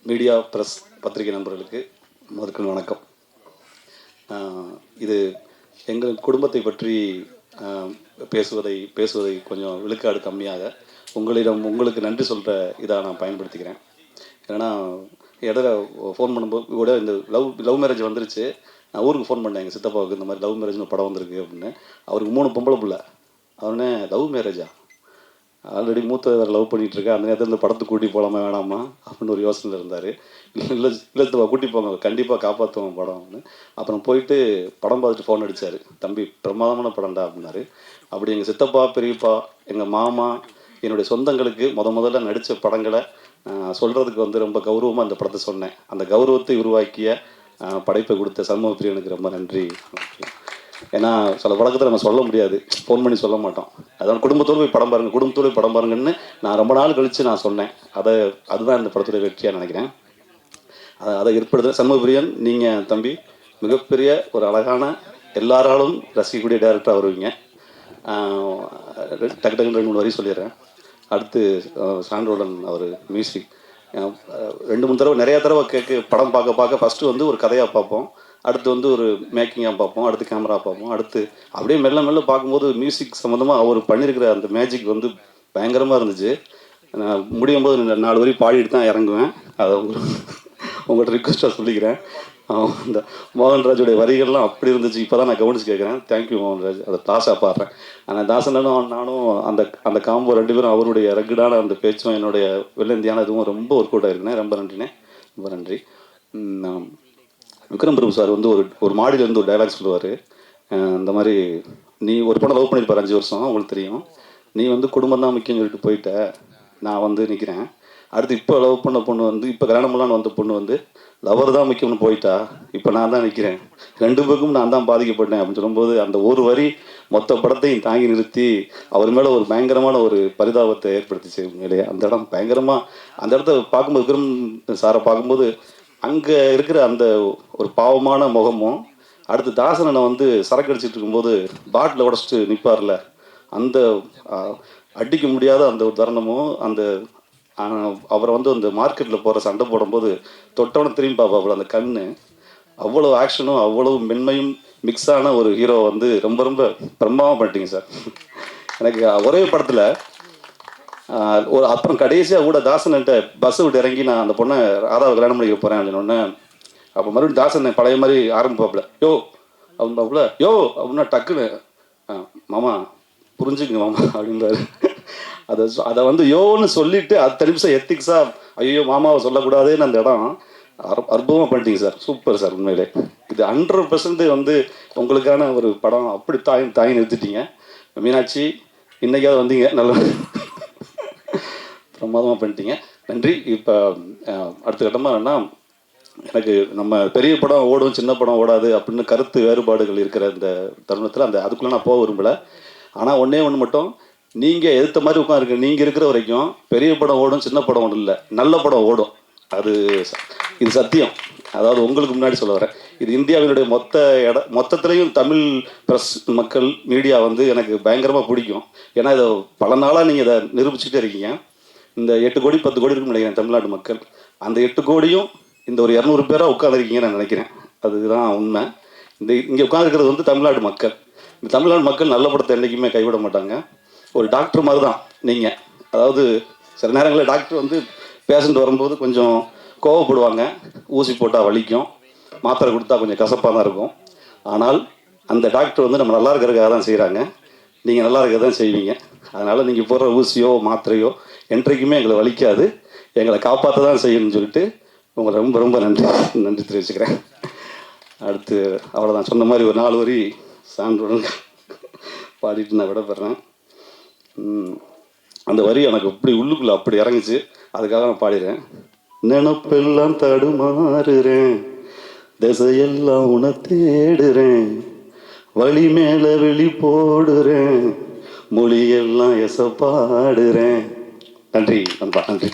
Media press பத்திரிகை நண்பர்களுக்கு முதற்கண் வணக்கம். இது எங்கள் குடும்பத்தை பற்றி பேசுவதை கொஞ்சம் விழுக்காடு கம்மியாக உங்களுக்கு நன்றி சொல்கிற இதாக நான் பயன்படுத்திக்கிறேன். ஏன்னா இடையில ஃபோன் பண்ணும்போது கூட இந்த லவ் மேரேஜ் வந்துருச்சு. நான் ஊருக்கு ஃபோன் பண்ணேன் எங்கள் சித்தப்பாவுக்கு, இந்த மாதிரி லவ் மேரேஜ்னு படம் வந்திருக்கு அப்படின்னு. அவருக்கு 3 பொம்பளை பிள்ளை. அவனே லவ் மேரேஜா, ஆல்ரெடி மூத்த வேறு லவ் பண்ணிகிட்ருக்கேன், அந்த நேரத்தில் இந்த படத்துக்கு கூட்டி போகலாமா வேணாமா அப்படின்னு ஒரு யோசனையில் இருந்தார். இல்லை கூட்டி போங்க, கண்டிப்பாக காப்பாற்றுவோம் படம்னு. அப்புறம் போயிட்டு படம் பார்த்துட்டு ஃபோன் அடித்தார். தம்பி பிரமாதமான படம்டா அப்படின்னாரு. அப்படி எங்கள் சித்தப்பா, பெரியப்பா, எங்கள் மாமா, என்னுடைய சொந்தங்களுக்கு முதல்ல நடித்த படங்களை சொல்கிறதுக்கு வந்து ரொம்ப கௌரவமாக அந்த படத்தை சொன்னேன். அந்த கௌரவத்தை உருவாக்கிய படைப்பை கொடுத்த சண்முக பிரியனுக்கு ரொம்ப நன்றி. ஏன்னா சில பழக்கத்தை நம்ம சொல்ல முடியாது, ஃபோன் பண்ணி சொல்ல மாட்டோம். அதான் குடும்பத்தோடு போய் படம் பாருங்கன்னு நான் ரொம்ப நாள் கழித்து நான் சொன்னேன். அதுதான் இந்த படத்துடைய வெற்றியாக நினைக்கிறேன். அதை ஏற்படுத்த சண்முக பிரியன், நீங்கள் தம்பி மிகப்பெரிய ஒரு அழகான எல்லாராலும் ரசிக்கக்கூடிய டேரக்டராக வருவீங்க. டக்கு 2-3 வரி சொல்லிடுறேன். அடுத்து சான்றோடன் அவர் மியூசிக் 2-3 தடவை நிறையா தடவை படம் பார்க்க ஃபஸ்ட்டு வந்து ஒரு கதையாக பார்ப்போம், அடுத்து வந்து ஒரு மேக்கிங்காக பார்ப்போம், அடுத்து கேமரா பார்ப்போம், அடுத்து அப்படியே மெல்ல பார்க்கும்போது மியூசிக் சம்மந்தமாக அவர் பண்ணியிருக்கிற அந்த மேஜிக் வந்து பயங்கரமாக இருந்துச்சு. நான் முடியும் போது 4 வரி பாடிட்டு தான் இறங்குவேன். அதை உங்கள்கிட்ட ரிக்வெஸ்ட்டாக சொல்லிக்கிறேன். இந்த மோகன்ராஜுடைய வரிகள்லாம் அப்படி இருந்துச்சு. இப்போ தான் நான் கவனிச்சு கேட்குறேன். தேங்க்யூ மோகன்ராஜ். அதை தாசாக பாடுறேன். ஆனால் தாசனும் நானும் அந்த காம்போ 2 பேரும் அவருடைய ரகுடான அந்த பேச்சும் என்னுடைய வெள்ளந்தியான இதுவும் ரொம்ப ஒர்க் அவுட் ஆகிருக்குண்ணே. ரொம்ப நன்றிண்ணே, ரொம்ப நன்றி. விக்ரம் பிரபு சார் வந்து ஒரு மாடியிலேருந்து ஒரு டைலாக் சொல்லுவார். இந்த மாதிரி, நீ ஒரு பொண்ணை லவ் பண்ணியிருப்பார் 5 வருஷம், உங்களுக்கு தெரியும். நீ வந்து குடும்பம் தான் முக்கியம் சொல்லிட்டு போயிட்ட, நான் வந்து நிற்கிறேன். அடுத்து இப்போ லவ் பண்ண பொண்ணு வந்து, இப்போ கல்யாணம் பண்ணலான்னு வந்த பொண்ணு வந்து லவர் தான் முக்கியம்னு போயிட்டா, இப்போ நான் தான் நிற்கிறேன், 2 பக்கமும் நான் தான் பாதிக்கப்பட்டேன் அப்படின்னு சொல்லும்போது அந்த ஒரு வரி மொத்த படத்தையும் தாங்கி நிறுத்தி அவர் மேலே ஒரு பயங்கரமான ஒரு பரிதாபத்தை ஏற்படுத்திச்சு. உண்மையிலேயே அந்த இடம் பயங்கரமாக, அந்த இடத்த பார்க்கும்போது விக்ரம் சாரை பார்க்கும்போது அங்கே இருக்கிற அந்த ஒரு பாவமான முகமும், அடுத்து தாசனனை வந்து சரக்கு அடிச்சுட்டு இருக்கும்போது பாட்டில் உடச்சிட்டு நிற்பார்ல, அந்த அடிக்க முடியாத அந்த ஒரு தருணமும், அந்த அவரை வந்து அந்த மார்க்கெட்டில் போகிற சண்டை போடும்போது தொட்டவனை திரும்பி பார்ப்பாப்புல அந்த கண்ணு, அவ்வளோ ஆக்ஷனும் அவ்வளோ மென்மையும் மிக்ஸான ஒரு ஹீரோ வந்து ரொம்ப பிரமாதமாக பண்ணிட்டீங்க சார். எனக்கு ஒரே படத்தில் அப்புறம் கடைசியாக கூட தாசன்கிட்ட பஸ்ஸை விட்டு இறங்கி நான் அந்த பொண்ணை ராதாவை கல்யாணம் பண்ணிக்க போகிறேன் அப்படின்னோடனே, அப்போ மறுபடியும் தாசன் பழைய மாதிரி ஆரம்பிப்பாப்புல, யோ அப்படின்பாப்புல, யோ அப்படின்னா டக்குன்னு மாமா புரிஞ்சுக்குங்க மாமா அப்படின்றாரு. அதை வந்து யோன்னு சொல்லிட்டு 10 நிமிஷம் எத்திக்ஸாக ஐயோ மாமாவை சொல்லக்கூடாதுன்னு அந்த இடம் அற்புதமாக பண்ணிட்டீங்க சார். Super sir. உண்மையிலே இது 100% வந்து உங்களுக்கான ஒரு படம். அப்படி தாங்கி நிறுத்திட்டீங்க. மீனாட்சி, இன்னைக்காவது வந்தீங்க, நல்லா பிரமாதமாக பண்ணிட்டீங்க, நன்றி. இப்போ அடுத்த கட்டமாக என்ன, எனக்கு நம்ம பெரிய படம் ஓடும் சின்ன படம் ஓடாது அப்படின்னு கருத்து வேறுபாடுகள் இருக்கிற இந்த தருணத்தில் அதுக்குள்ளே நான் போக விரும்பலை. ஆனால் ஒன்றே மட்டும், நீங்கள் எதிர்த்த மாதிரி உட்காந்துருக்கு, நீங்கள் இருக்கிற வரைக்கும் பெரிய படம் ஓடும் சின்ன படம் ஒன்றும் இல்லை, நல்ல படம் ஓடும். இது சத்தியம். அதாவது உங்களுக்கு முன்னாடி சொல்ல வரேன், இது இந்தியாவினுடைய மொத்தத்துலேயும் தமிழ் ப்ரெஸ் மக்கள் மீடியா வந்து எனக்கு பயங்கரமாக பிடிக்கும். ஏன்னா இதை பல நாளாக நீங்கள் இதை நிரூபிச்சுட்டே இருக்கீங்க. இந்த 8 கோடி 10 கோடி இருக்குன்னு நினைக்கிறேன் தமிழ்நாட்டு மக்கள். அந்த 8 கோடியும் இந்த ஒரு 200 பேராக உட்காந்துருக்கீங்கன்னு நான் நினைக்கிறேன். அதுதான் உண்மை. இங்கே உட்காந்துருக்கிறது வந்து தமிழ்நாடு மக்கள். இந்த தமிழ்நாடு மக்கள் நல்ல படத்தை என்றைக்குமே கைவிட மாட்டாங்க. ஒரு டாக்டர் மாதிரி தான் நீங்கள். அதாவது சில நேரங்களில் டாக்டர் வந்து பேஷண்ட் வரும்போது கொஞ்சம் கோவப்படுவாங்க, ஊசி போட்டால் வலிக்கும், மாத்திரை கொடுத்தா கொஞ்சம் கசப்பாக தான் இருக்கும். ஆனால் அந்த டாக்டர் வந்து நம்ம நல்லா இருக்கிறதுக்காக தான் செய்கிறாங்க, நீங்கள் நல்லா இருக்கிறது தான் செய்வீங்க. அதனால் நீங்கள் போடுற ஊசியோ மாத்திரையோ என்றைக்குமே எங்களை வலிக்காது, எங்களை காப்பாற்ற தான் செய்யணும்னு சொல்லிட்டு உங்களை ரொம்ப நன்றி தெரிவிச்சுக்கிறேன். அடுத்து அவ்வளோதான், சொன்ன மாதிரி ஒரு 4 வரி சான்றுடன் பாடிட்டு நான் விடப்படுறேன். அந்த வரி எனக்கு அப்படி உள்ளுக்குள்ளே அப்படி இறங்குச்சு, அதுக்காக நான் பாடிடுறேன். நினப்பெல்லாம் தடுமாறுறேன், திசையெல்லாம் உன தேடுறேன், வழி மேலே வெளி போடுறேன், மொழியெல்லாம் எசப்பாடுறேன். நன்றி நண்பா, நன்றி.